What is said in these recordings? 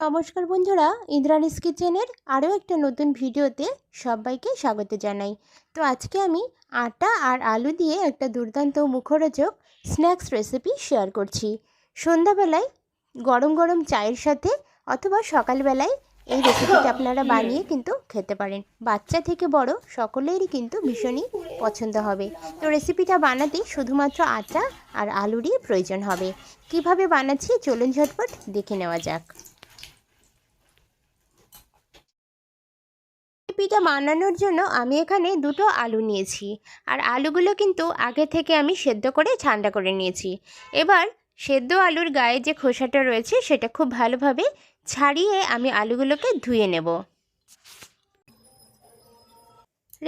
নমস্কার বন্ধুরা, ইন্দ্রাণীস কিচেনের আরও একটা নতুন ভিডিওতে সবাইকে স্বাগত জানাই। তো আজকে আমি আটা আর আলু দিয়ে একটা দুর্দান্ত মুখরোচক স্ন্যাক্স রেসিপি শেয়ার করছি। সন্ধ্যাবেলায় গরম গরম চায়ের সাথে অথবা সকালবেলায় এই রেসিপিটা আপনারা বানিয়ে কিন্তু খেতে পারেন। বাচ্চা থেকে বড় সকলেরই কিন্তু ভীষণই পছন্দ হবে। তো রেসিপিটা বানাতে শুধুমাত্র আটা আর আলুরই প্রয়োজন হবে। কিভাবে বানাচ্ছি চলুন ঝটপট দেখে নেওয়া যাক। রেসিপিটা বানানোর জন্য আমি এখানে দুটো আলু নিয়েছি, আর আলুগুলো কিন্তু আগে থেকে আমি সেদ্ধ করে ঠান্ডা করে নিয়েছি। এবার সেদ্ধ আলুর গায়ে যে খোসাটা রয়েছে সেটা খুব ভালোভাবে ছাড়িয়ে আমি আলুগুলোকে ধুয়ে নেব।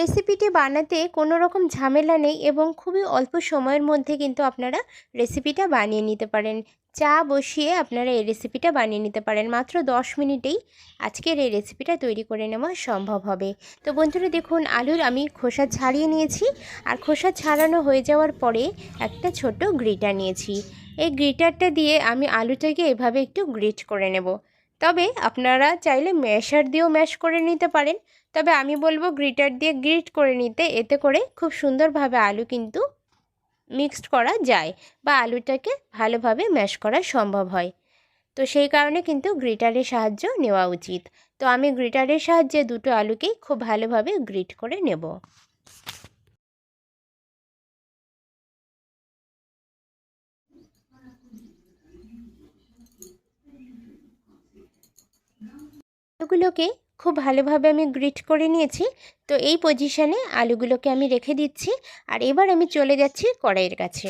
রেসিপিটি বানাতে কোনো রকম ঝামেলা নেই এবং খুবই অল্প সময়ের মধ্যে কিন্তু আপনারা রেসিপিটা বানিয়ে নিতে পারেন। চা বসিয়ে আপনারা এই রেসিপিটা বানিয়ে নিতে পারেন। মাত্র 10 মিনিটেই আজকের এই রেসিপিটা তৈরি করে নেওয়া সম্ভব হবে। তো বন্ধুরা দেখুন, আলুর আমি খোসা ছাড়িয়ে নিয়েছি, আর খোসা ছাড়ানো হয়ে যাওয়ার পরে একটা ছোট গ্রেটার নিয়েছি। এই গ্রেটারটা দিয়ে আমি আলুটাকে এভাবে একটু গ্রেট করে নেব। তবে আপনারা চাইলে ম্যাশার দিয়েও ম্যাশ করে নিতে পারেন, তবে আমি বলবো গ্রেটার দিয়ে গ্রেট করে নিতে। এতে করে খুব সুন্দরভাবে আলু কিন্তু মিক্সড করা যায় বা আলুটাকে ভালোভাবে ম্যাশ করা সম্ভব হয়। তো সেই কারণে কিন্তু গ্রেটারের সাহায্য নেওয়া উচিত। তো আমি গ্রেটারের সাহায্যে দুটো আলুকেই খুব ভালোভাবে গ্রেট করে নেব। আলুগুলোকে খুব ভালোভাবে আমি গ্রেট করে নিয়েছি। তো এই পজিশনে আলুগুলোকে আমি রেখে দিচ্ছি, আর এবার আমি চলে যাচ্ছি কড়াইয়ের কাছে।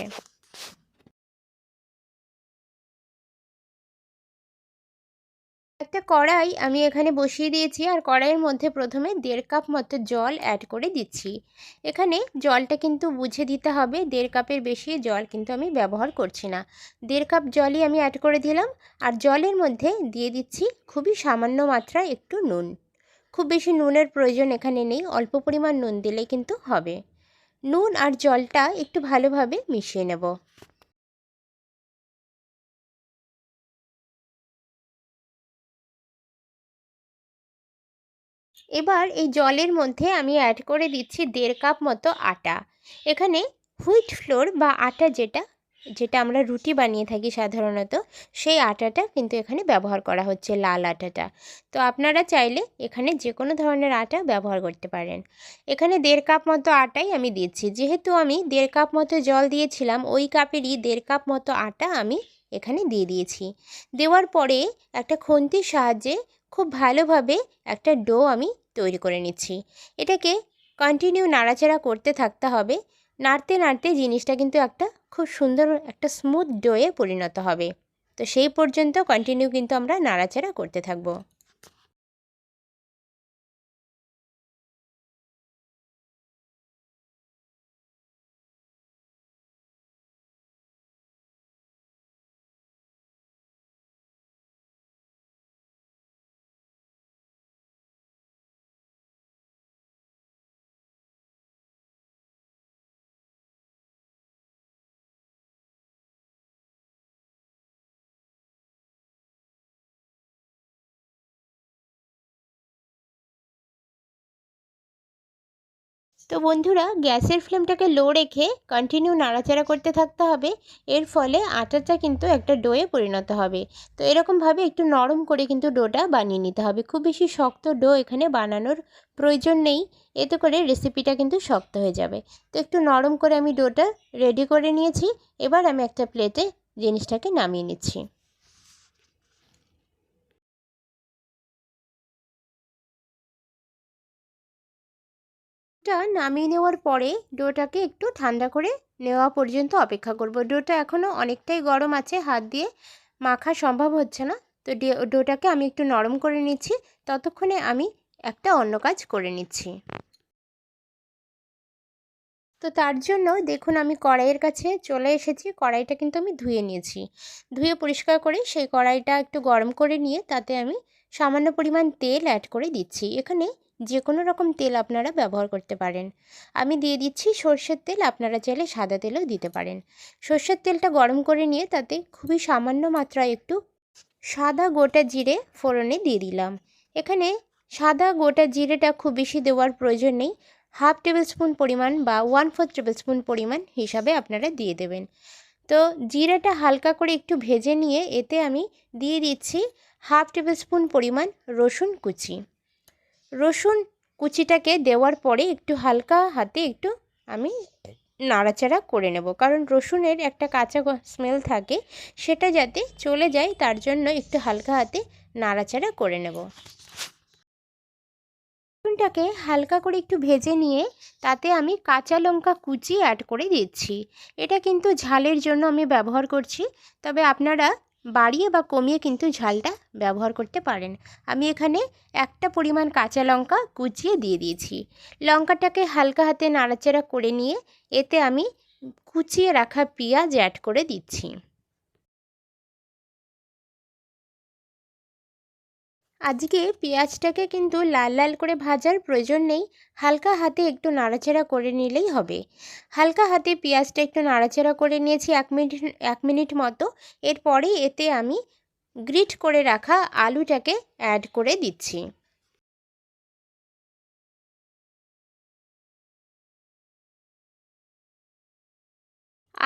একটা কড়াই আমি এখানে বসিয়ে দিয়েছি, আর কড়াইয়ের মধ্যে প্রথমে 1.5 কাপ মতো জল অ্যাড করে দিচ্ছি। এখানে জলটা কিন্তু বুঝে দিতে হবে, 1.5 কাপের বেশি জল কিন্তু আমি ব্যবহার করছি না। 1.5 কাপ জলই আমি অ্যাড করে দিলাম, আর জলের মধ্যে দিয়ে দিচ্ছি খুবই সামান্য মাত্রায় একটু নুন। খুব বেশি নুনের প্রয়োজন এখানে নেই, অল্প পরিমাণ নুন দিলেই কিন্তু হবে। নুন আর জলটা একটু ভালোভাবে মিশিয়ে নেব। এবার এই জলের মধ্যে আমি অ্যাড করে দিচ্ছি 1.5 কাপ মতো আটা। এখানে হুইট ফ্লোর বা আটা যেটা যেটা আমরা রুটি বানিয়ে থাকি সাধারণত, সেই আটাটা কিন্তু এখানে ব্যবহার করা হচ্ছে, লাল আটাটা। তো আপনারা চাইলে এখানে যে কোনো ধরনের আটা ব্যবহার করতে পারেন। এখানে 1.5 কাপ মতো আটাই আমি দিচ্ছি। যেহেতু আমি 1.5 কাপ মতো জল দিয়েছিলাম, ওই কাপেরই 1.5 কাপ মতো আটা আমি এখানে দিয়ে দিয়েছি। দেওয়ার পরে একটা খুন্তির সাহায্যে খুব ভালোভাবে একটা ডো আমি তৈরি করে নিচ্ছি। এটাকে কন্টিনিউ নাড়াচাড়া করতে থাকতে হবে। নাড়তে নাড়তে জিনিসটা কিন্তু একটা খুব সুন্দর একটা স্মুথ ডোয়ে পরিণত হবে। তো সেই পর্যন্ত কন্টিনিউ কিন্তু আমরা নাড়াচাড়া করতে থাকবো। তো বন্ধুরা, গ্যাসের ফ্লেমটাকে লো রেখে কন্টিনিউ নাড়াচাড়া করতে থাকতে হবে। এর ফলে আটাটা কিন্তু একটা ডোয়ে পরিণত হবে। তো এরকমভাবে একটু নরম করে কিন্তু ডোটা বানিয়ে নিতে হবে। খুব বেশি শক্ত ডো এখানে বানানোর প্রয়োজন নেই, এতে করে রেসিপিটা কিন্তু শক্ত হয়ে যাবে। তো একটু নরম করে আমি ডোটা রেডি করে নিয়েছি। এবার আমি একটা প্লেটে জিনিসটাকে নামিয়ে নিচ্ছি। নামিয়ে নেওয়ার পরে ডোটাকে একটু ঠান্ডা করে নেওয়া পর্যন্ত অপেক্ষা করব। ডোটা এখনও অনেকটাই গরম আছে, হাত দিয়ে মাখা সম্ভব হচ্ছে না। তো ডোটাকে আমি একটু নরম করে নিচ্ছি, ততক্ষণে আমি একটা অন্য কাজ করে নিচ্ছি। তো তার জন্য দেখুন, আমি কড়াইয়ের কাছে চলে এসেছি। কড়াইটা কিন্তু আমি ধুয়ে নিয়েছি। ধুয়ে পরিষ্কার করে সেই কড়াইটা একটু গরম করে নিয়ে তাতে আমি সামান্য পরিমাণ তেল অ্যাড করে দিচ্ছি। এখানে যে কোনো রকম তেল আপনারা ব্যবহার করতে পারেন। আমি দিয়ে দিচ্ছি সর্ষের তেল, আপনারা চাইলে সাদা তেলও দিতে পারেন। সর্ষের তেলটা গরম করে নিয়ে তাতে খুবই সামান্য মাত্রায় একটু সাদা গোটা জিরে ফোড়নে দিয়ে দিলাম। এখানে সাদা গোটা জিরেটা খুব বেশি দেওয়ার প্রয়োজন নেই, 1/2 টেবিল স্পুন পরিমাণ বা 1/4 টেবিল স্পুন পরিমাণ হিসাবে আপনারা দিয়ে দেবেন। তো জিরাটা হালকা করে একটু ভেজে নিয়ে এতে আমি দিয়ে দিচ্ছি 1/2 টেবিল স্পুন পরিমাণ রসুন কুচি। রসুন কুচিটাকে দেওয়ার পরে একটু হালকা হাতে একটু আমি নাড়াচাড়া করে নেব, কারণ রসুনের একটা কাঁচা স্মেল থাকে, সেটা যাতে চলে যায় তার জন্য একটু হালকা হাতে নাড়াচাড়া করে নেব। রসুনটাকে হালকা করে একটু ভেজে নিয়ে তাতে আমি কাঁচা লঙ্কা কুচি অ্যাড করে দিচ্ছি। এটা কিন্তু ঝালের জন্য আমি ব্যবহার করছি, তবে আপনারা বাড়িয়ে বা কমিয়ে কিন্তু ঝালটা ব্যবহার করতে পারেন। আমি এখানে একটা পরিমাণ কাঁচা লঙ্কা কুচিয়ে দিয়ে দিয়েছি। লঙ্কাটাকে হালকা হাতে নাড়াচাড়া করে নিয়ে এতে আমি কুচিয়ে রাখা পেঁয়াজ অ্যাড করে দিচ্ছি। আজকে পেঁয়াজটাকে কিন্তু লাল লাল করে ভাজার প্রয়োজন নেই, হালকা হাতে একটু নাড়াচাড়া করে নিলেই হবে। হালকা হাতে পেঁয়াজটা একটু নাড়াচাড়া করে নিয়েছি 1 মিনিট মতো। এরপরে এতে আমি গ্রিট করে রাখা আলুটাকে অ্যাড করে দিচ্ছি।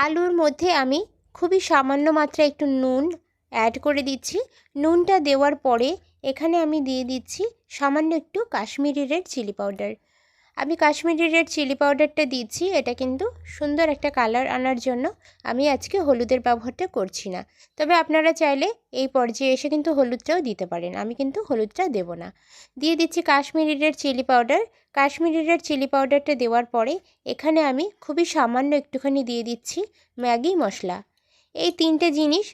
আলুর মধ্যে আমি খুবই সামান্য মাত্রায় একটু নুন অ্যাড করে দিচ্ছি। নুনটা দেওয়ার পরে এখানে আমি দিয়ে দিচ্ছি সামান্য একটু কাশ্মীরি রেড চিলি পাউডার। আমি কাশ্মীরি রেড চিলি পাউডারটা দিচ্ছি, এটা কিন্তু সুন্দর একটা কালার আনার জন্য। আমি আজকে হলুদের ব্যবহারটা করছি না, তবে আপনারা চাইলে এই পর্যায়ে এসে কিন্তু হলুদটাও দিতে পারেন। আমি কিন্তু হলুদটা দেব না। দিয়ে দিচ্ছি Kashmiri red chilli powder. Kashmiri red chilli পাউডারটা দেওয়ার পরে এখানে আমি খুবই সামান্য একটুখানি দিয়ে দিচ্ছি ম্যাগি মশলা। এই 3টে জিনিস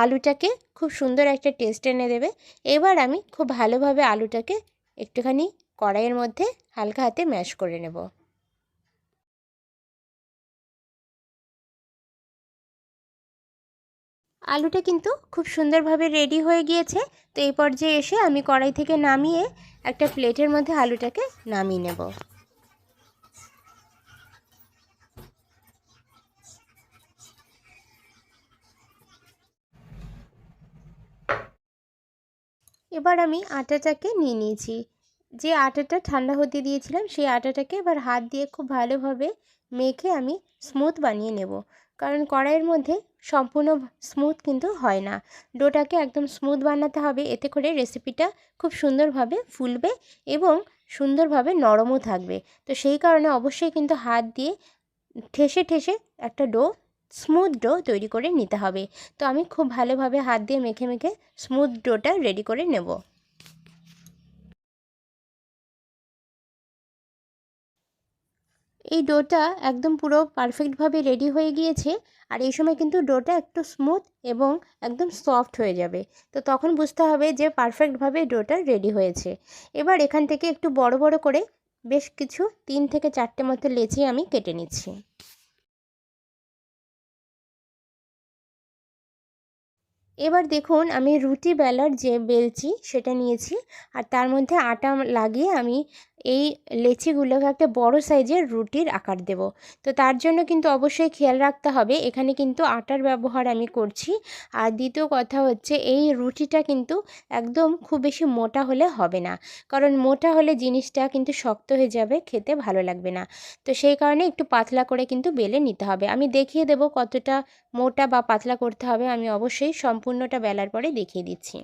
আলুটাকে খুব সুন্দর একটা টেস্ট এনে দেবে। এবার আমি খুব ভালোভাবে আলুটাকে একটুখানি কড়াইয়ের মধ্যে হালকা হাতে ম্যাশ করে নেব। আলুটা কিন্তু খুব সুন্দরভাবে রেডি হয়ে গিয়েছে। তো এই পর্যায়ে এসে আমি কড়াই থেকে নামিয়ে একটা প্লেটের মধ্যে আলুটাকে নামিয়ে নেব। এবার আমি আটাটাকে নিয়ে নিয়েছি। যে আটাটা ঠান্ডা হতে দিয়েছিলাম সেই আটাটাকে এবার হাত দিয়ে খুব ভালোভাবে মেখে আমি স্মুথ বানিয়ে নেব, কারণ কড়াইয়ের মধ্যে সম্পূর্ণ স্মুথ কিন্তু হয় না। ডোটাকে একদম স্মুথ বানাতে হবে, এতে করে রেসিপিটা খুব সুন্দরভাবে ফুলবে এবং সুন্দরভাবে নরমও থাকবে। তো সেই কারণে অবশ্যই কিন্তু হাত দিয়ে ঠেসে ঠেসে একটা স্মুথ ডো তৈরি করে নিতে হবে। তো আমি খুব ভালোভাবে হাত দিয়ে মেখে মেখে স্মুথ ডোটা রেডি করে নেব। এই ডোটা একদম পুরো পারফেক্টভাবে রেডি হয়ে গিয়েছে, আর এই সময় কিন্তু ডোটা একটু স্মুথ এবং একদম সফট হয়ে যাবে। তো তখন বুঝতে হবে যে পারফেক্টভাবে ডোটা রেডি হয়েছে। এবার এখান থেকে একটু বড় বড় করে বেশ কিছু 3 থেকে 4টে মতো লেচি আমি কেটে নিচ্ছি। এবার দেখুন আমি রুটি বেলার যে বেলচি সেটা নিয়েছি, আর তার মধ্যে আটা লাগিয়ে আমি এই লেচিগুলোকে একটা বড় সাইজের রুটির আকার দেব। তো তার জন্য কিন্তু অবশ্যই খেয়াল রাখতে হবে এখানে কিন্তু আটার ব্যবহার আমি করছি। আর দ্বিতীয় কথা হচ্ছে এই রুটিটা কিন্তু একদম খুব বেশি মোটা হলে হবে না, কারণ মোটা হলে জিনিসটা কিন্তু শক্ত হয়ে যাবে, খেতে ভালো লাগবে না। তো সেই কারণে একটু পাতলা করে কিন্তু বেলে নিতে হবে। আমি দেখিয়ে দেব কতটা মোটা বা পাতলা করতে হবে, আমি অবশ্যই সম্পূর্ণটা বেলার পরে দেখিয়ে দিচ্ছি।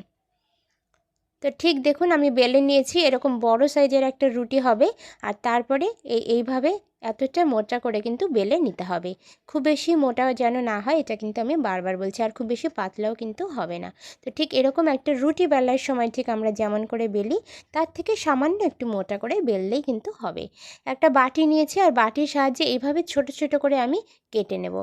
তো ঠিক দেখুন আমি বেলে নিয়েছি, এরকম বড় সাইজের একটা রুটি হবে। আর তারপরে এইভাবে এতটা মোটা করে কিন্তু বেলে নিতে হবে। খুব বেশি মোটা যেন না হয়, এটা কিন্তু আমি বারবার বলছি, আর খুব বেশি পাতলাও কিন্তু হবে না। তো ঠিক এরকম একটা রুটি বেলার সময় ঠিক আমরা যেমন করে বেলি তার থেকে সামান্য একটু মোটা করে বেললেই কিন্তু হবে। একটা বাটি নিয়েছি, আর বাটির সাহায্যে এইভাবে ছোট ছোট করে আমি কেটে নেব।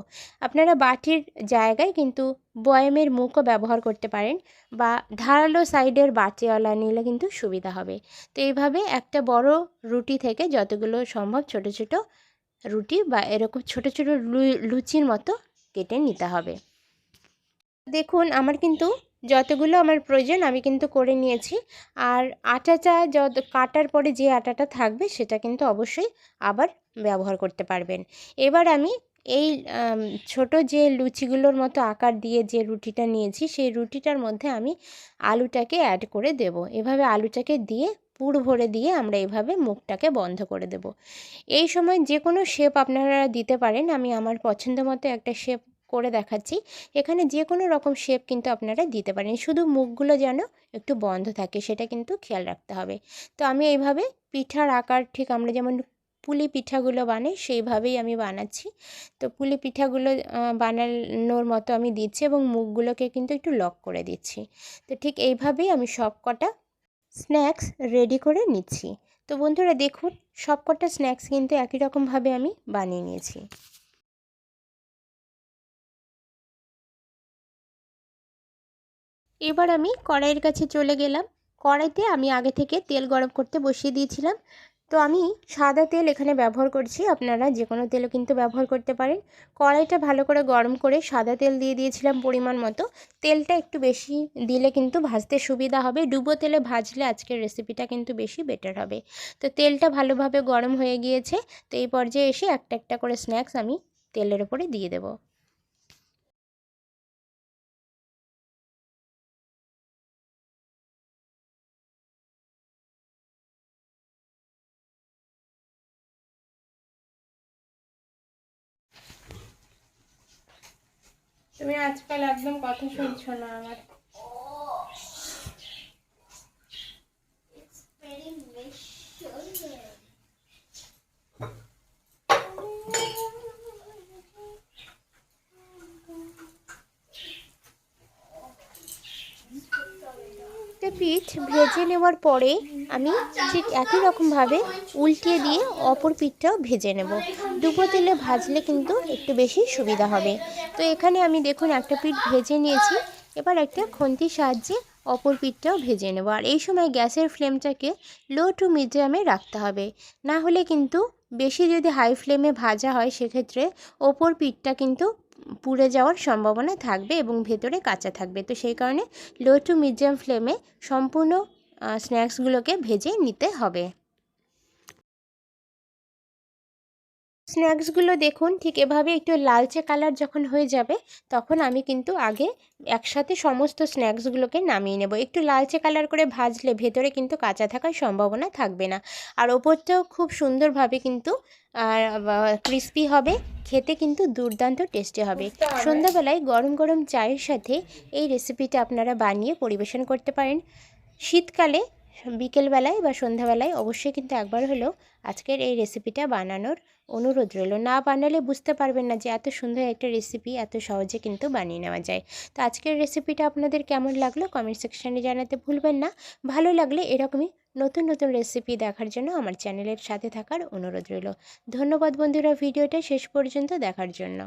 আপনারা বাটির জায়গায় কিন্তু বয়ামের মুখও ব্যবহার করতে পারেন, বা ধারালো সাইডের বাটিওয়ালা নিলে কিন্তু সুবিধা হবে। তো এইভাবে একটা বড় রুটি থেকে যতগুলো সম্ভব ছোট ছোট রুটি বা এরকম ছোট ছোট লুচির মতো কেটে নিতে হবে। দেখুন আমার কিন্তু যতগুলো আমার প্রয়োজন আমি কিন্তু করে নিয়েছি। আর আটাটা কাটার পরে যে আটাটা থাকবে সেটা কিন্তু অবশ্যই আবার ব্যবহার করতে পারবেন। এবার আমি এই ছোট যে লুচিগুলোর মতো আকার দিয়ে যে রুটিটা নিয়েছি সেই রুটিটার মধ্যে আমি আলুটাকে অ্যাড করে দেব। এভাবে আলুটাকে দিয়ে পুর ভরে দিয়ে আমরা এভাবে মুখটাকে বন্ধ করে দেব। এই সময় যে কোনো শেপ আপনারা দিতে পারেন। আমি আমার পছন্দ মতো একটা শেপ করে দেখাচ্ছি। এখানে যে কোনো রকম শেপ কিন্তু আপনারা দিতে পারেন, শুধু মুখগুলো যেন একটু বন্ধ থাকে সেটা কিন্তু খেয়াল রাখতে হবে। তো আমি এইভাবে পিঠার আকার ঠিক আমরা যেমন পুলি পিঠাগুলো বানাই সেইভাবেই আমি বানাচ্ছি। তো পুলি পিঠাগুলো বানানোর মতো আমি দিচ্ছি এবং মুখগুলোকে কিন্তু একটু লক করে দিচ্ছি। তো ঠিক এইভাবেই আমি সব কটা স্ন্যাক্স রেডি করে নিচ্ছি। তো বন্ধুরা দেখুন, সব কটা স্ন্যাক্স কিন্তু একই রকমভাবে আমি বানিয়ে নিয়েছি। এবার আমি কড়াইয়ের কাছে চলে গেলাম। কড়াইতে আমি আগে থেকে তেল গরম করতে বসিয়ে দিয়েছিলাম। তো আমি সাদা তেল এখানে ব্যবহার করছি, আপনারা যে কোনো তেলও কিন্তু ব্যবহার করতে পারেন। কড়াইটা ভালো করে গরম করে সাদা তেল দিয়ে দিয়েছিলাম পরিমাণ মতো। তেলটা একটু বেশি দিলে কিন্তু ভাজতে সুবিধা হবে, ডুবো তেলে ভাজলে আজকের রেসিপিটা কিন্তু বেশি বেটার হবে। তো তেলটা ভালোভাবে গরম হয়ে গিয়েছে। তো এই পর্যায়ে এসে একটা একটা করে স্ন্যাক্স আমি তেলের ওপরে দিয়ে দেবো। তুমি আজকাল একদম কথা শুনছো না আমার। পিঠ ভেজে নেওয়ার পরে আমি ঠিক একই রকমভাবে উল্টিয়ে দিয়ে অপর পিঠটাও ভেজে নেব। ডুবো তেলে ভাজলে কিন্তু একটু বেশি সুবিধা হবে। তো এখানে আমি দেখুন একটা পিঠ ভেজে নিয়েছি। এবার একটা খুন্তির সাহায্যে অপর পিঠটাও ভেজে নেব। আর এই সময় গ্যাসের ফ্লেমটাকে লো টু মিডিয়ামে রাখতে হবে, না হলে কিন্তু বেশি যদি হাই ফ্লেমে ভাজা হয় সেক্ষেত্রে ওপর পিঠটা কিন্তু পুড়ে যাওয়ার সম্ভাবনা থাকবে এবং ভেতরে কাঁচা থাকবে। তো সেই কারণে লো টু মিডিয়াম ফ্লেমে সম্পূর্ণ স্ন্যাক্সগুলোকে ভেজে নিতে হবে। স্ন্যাক্সগুলো দেখুন ঠিক এভাবে একটু লালচে কালার যখন হয়ে যাবে তখন আমি কিন্তু আগে একসাথে সমস্ত স্ন্যাক্সগুলোকে নামিয়ে নেব। একটু লালচে কালার করে ভাজলে ভেতরে কিন্তু কাঁচা থাকার সম্ভাবনা থাকবে না, আর ওপরটাও খুব সুন্দরভাবে কিন্তু ক্রিস্পি হবে, খেতে কিন্তু দুর্দান্ত টেস্টি হবে। সন্ধ্যাবেলায় গরম গরম চায়ের সাথে এই রেসিপিটা আপনারা বানিয়ে পরিবেশন করতে পারেন। শীতকালে বিকেলবেলায় বা সন্ধ্যাবেলায় অবশ্যই কিন্তু একবার হলেও আজকের এই রেসিপিটা বানানোর অনুরোধ রইল। না বানালে বুঝতে পারবেন না যে এত সুন্দর একটা রেসিপি এত সহজে কিন্তু বানিয়ে নেওয়া যায়। তো আজকের রেসিপিটা আপনাদের কেমন লাগলো কমেন্ট সেকশানে জানাতে ভুলবেন না। ভালো লাগলে এরকমই নতুন নতুন রেসিপি দেখার জন্য আমার চ্যানেলের সাথে থাকার অনুরোধ রইল। ধন্যবাদ বন্ধুরা ভিডিওটা শেষ পর্যন্ত দেখার জন্য।